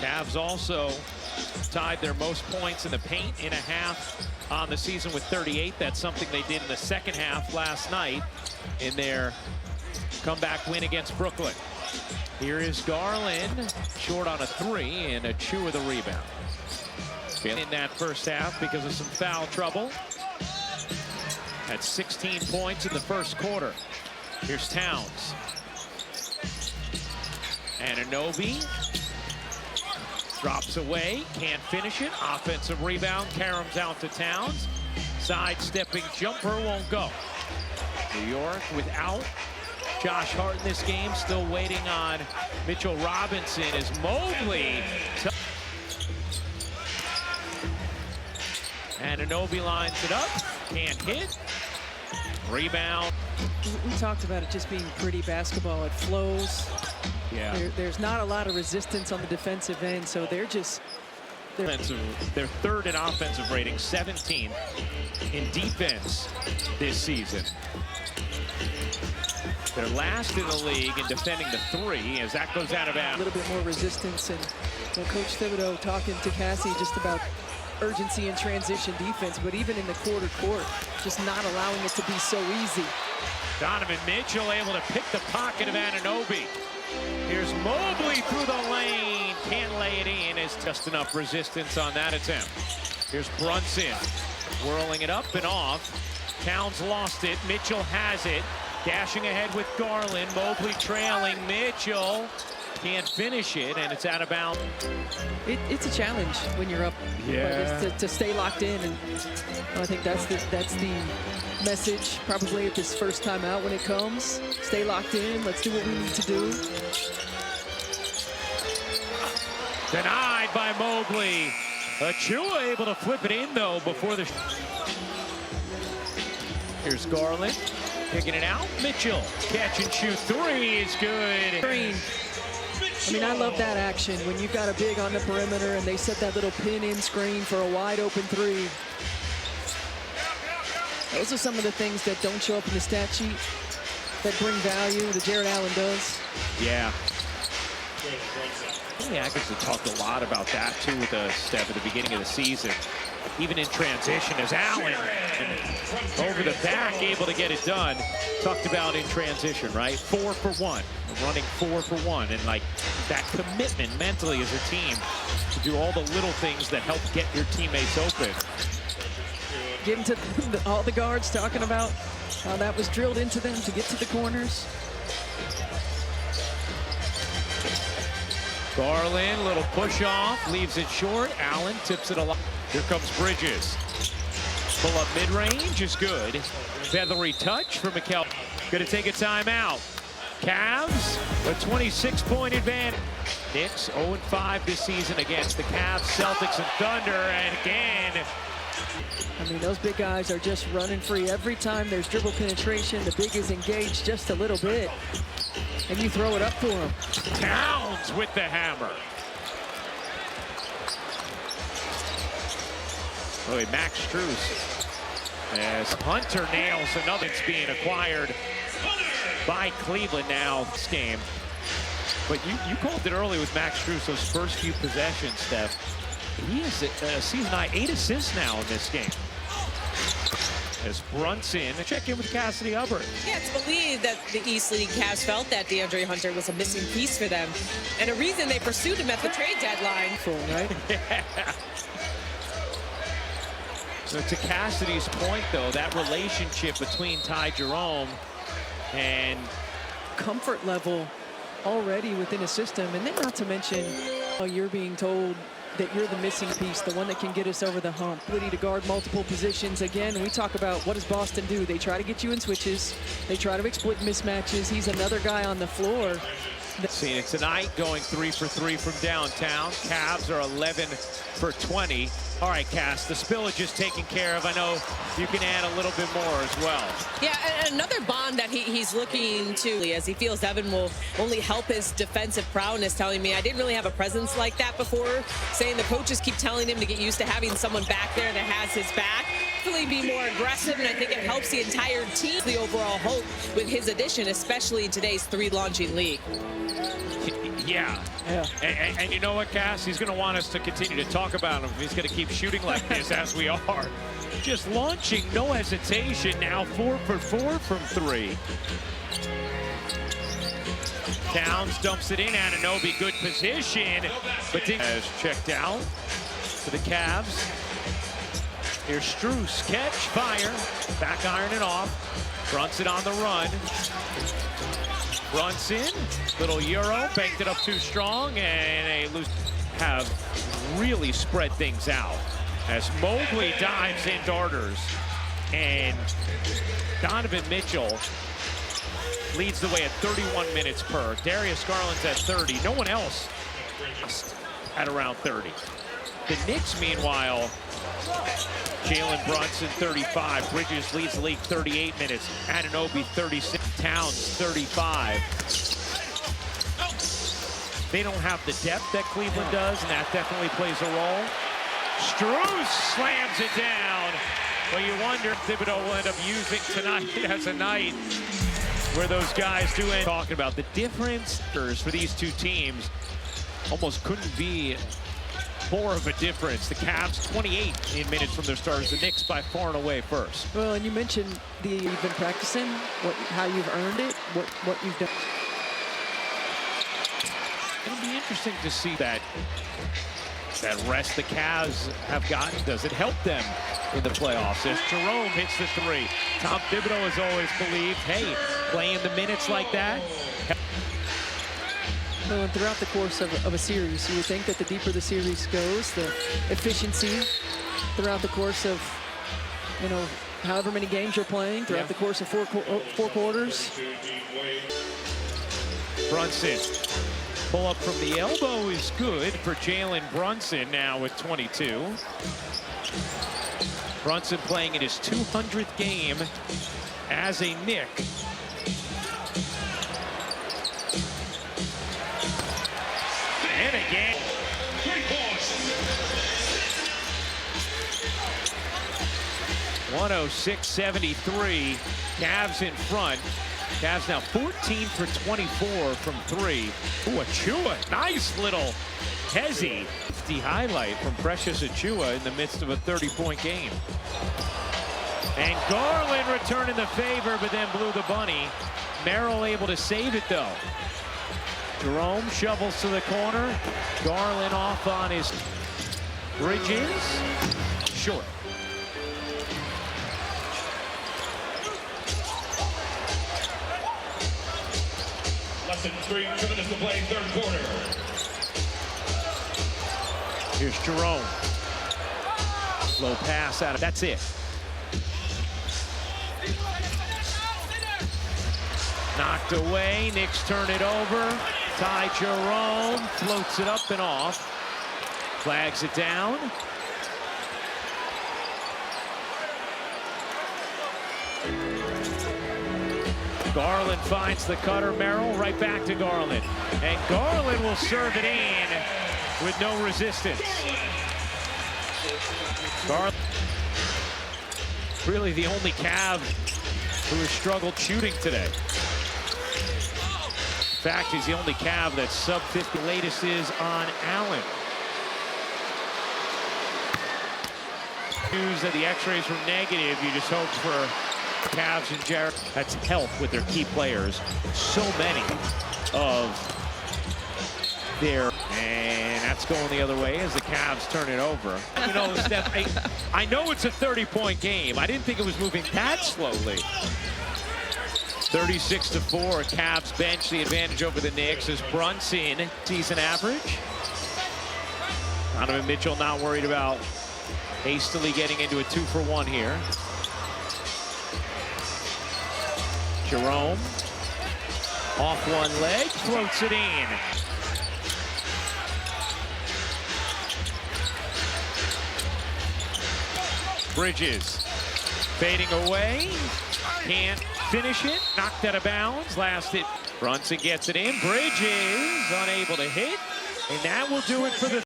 Cavs also tied their most points in the paint in a half on the season with 38. That's something they did in the second half last night in their comeback win against Brooklyn. Here is Garland, short on a three, and Achua the rebound. In that first half because of some foul trouble. Had 16 points in the first quarter. Here's Towns. Anunoby drops away, can't finish it. Offensive rebound, Karam's out to Towns. Sidestepping jumper won't go. New York without Josh Hart in this game, still waiting on Mitchell Robinson as Mobley. Anunoby lines it up, can't hit. Rebound. We talked about it just being pretty basketball. It flows. Yeah. There's not a lot of resistance on the defensive end, so they're third in offensive rating, 17th in defense this season. They're last in the league in defending the three as that goes out of bounds. A little bit more resistance, and Coach Thibodeau talking to Cassie just about urgency and transition defense, but even in the quarter court, just not allowing it to be so easy. Donovan Mitchell able to pick the pocket of Anunoby. Here's Mobley through the lane. Can't lay it in. It's just enough resistance on that attempt. Here's Brunson whirling it up and off. Towns lost it. Mitchell has it. Dashing ahead with Garland. Mobley trailing. Mitchell can't finish it, and it's out of bounds. It's a challenge when you're up. Yeah. But to stay locked in, and I think that's the message probably at this first time out when it comes. Stay locked in. Let's do what we need to do. Denied by Mobley. Achua able to flip it in though before the. Here's Garland kicking it out. Mitchell catch and shoot three is good. Green. I mean, I love that action when you've got a big on the perimeter and they set that little pin-in screen for a wide-open three. Those are some of the things that don't show up in the stat sheet that bring value that Jared Allen does. Yeah. Yeah, I guess we talked a lot about that too with Steph at the beginning of the season. Even in transition as Allen over the back able to get it done. Talked about in transition, right? 4 for 1, running 4 for 1, and like that commitment mentally as a team to do all the little things that help get your teammates open. Getting to all the guards talking about how that was drilled into them to get to the corners. Garland, little push off, leaves it short. Allen tips it a lot. Here comes Bridges. Pull up mid-range is good. Feathery touch for Mikel. Gonna take a timeout. Cavs, a 26-point advantage. Knicks 0-5 this season against the Cavs, Celtics, and Thunder. And again, I mean, those big guys are just running free. Every time there's dribble penetration, the big is engaged just a little bit. And you throw it up for him. Towns with the hammer. Boy, Max Strus as Hunter nails another. It's being acquired by Cleveland now this game. But you called it early with Max Strus, those first few possessions, Steph. He is a season-high 8 assists now in this game. As Brunson, check in with Cassidy Hubbard. Yeah, it's believed that the East League Cavs felt that DeAndre Hunter was a missing piece for them, and a reason they pursued him at the trade deadline. Cool, right? Yeah. So to Cassidy's point, though, that relationship between Ty Jerome and comfort level already within a system, and then not to mention you're being told that you're the missing piece, the one that can get us over the hump. Ability to guard multiple positions. Again, we talk about what does Boston do? They try to get you in switches. They try to exploit mismatches. He's another guy on the floor. Seeing it tonight, going 3 for 3 from downtown. Cavs are 11 for 20. All right, Cass, the spillage is taken care of. I know you can add a little bit more as well. Yeah, and another bond that he's looking to, as he feels Evan will only help his defensive prowess, telling me I didn't really have a presence like that before, saying the coaches keep telling him to get used to having someone back there that has his back. definitely be more aggressive, and I think it helps the entire team. The overall hope with his addition, especially in today's three-launching league. Yeah. And you know what, Cass? He's going to want us to continue to talk about him. He's going to keep shooting like this as we are. Just launching, no hesitation. Now 4 for 4 from 3. Towns dumps it in. Anunoby, good position. But has checked out for the Cavs. Here's Strus, catch, fire. Back iron it off. Brunson on the run. Brunson, little Euro, banked it up too strong, and a loose. Have really spread things out as Mobley dives in darters, and Donovan Mitchell leads the way at 31 minutes per. Darius Garland's at 30. No one else at around 30. The Knicks, meanwhile, Jalen Brunson 35. Bridges leads the league 38 minutes. Anunoby 36. Towns 35. They don't have the depth that Cleveland does, and that definitely plays a role. Strus slams it down. Well, you wonder if Thibodeau will end up using tonight as a night where those guys do end. Talking about the difference for these two teams almost couldn't be more of a difference. The Cavs 28 in minutes from their starters. The Knicks by far and away first. Well, and you mentioned you've been practicing, how you've earned it, what you've done. It'll be interesting to see that rest the Cavs have gotten. Does it help them in the playoffs? As Jerome hits the 3. Tom Thibodeau has always believed, hey, playing the minutes like that. Well, throughout the course of a series, you would think that the deeper the series goes, the efficiency throughout the course of, however many games you're playing, throughout the course of four quarters. Brunson, pull up from the elbow is good for Jalen Brunson now with 22. Brunson playing in his 200th game as a Knick. And again. 106-73. Cavs in front. Cavs now 14 for 24 from 3. Ooh, Achua, nice little hezzy. The highlight from Precious Achua in the midst of a 30-point game. And Garland returning the favor, but then blew the bunny. Merrill able to save it, though. Jerome shovels to the corner. Garland off on his Bridges. Short. Less than 2 minutes to play, third quarter. Here's Jerome. Low pass out of, that's it. Knocked away, Knicks turn it over. Ty Jerome floats it up and off. Flags it down. Garland finds the cutter. Merrill right back to Garland. And Garland will serve it in with no resistance. Garland, really the only Cav who has struggled shooting today. In fact, he's the only Cav that's sub-50. Latest is on Allen. News that the x-rays were negative. You just hope for Cavs and Jared. That's health with their key players. So many of their, and that's going the other way as the Cavs turn it over. You know, Steph, I know it's a 30-point game. I didn't think it was moving that slowly. 36-4, Cavs bench the advantage over the Knicks as Brunson season average. Donovan Mitchell not worried about hastily getting into a 2-for-1 here. Jerome off one leg, floats it in. Bridges fading away, can't finish it, knocked out of bounds, last hit. Brunson gets it in, Bridges unable to hit, and that will do it for the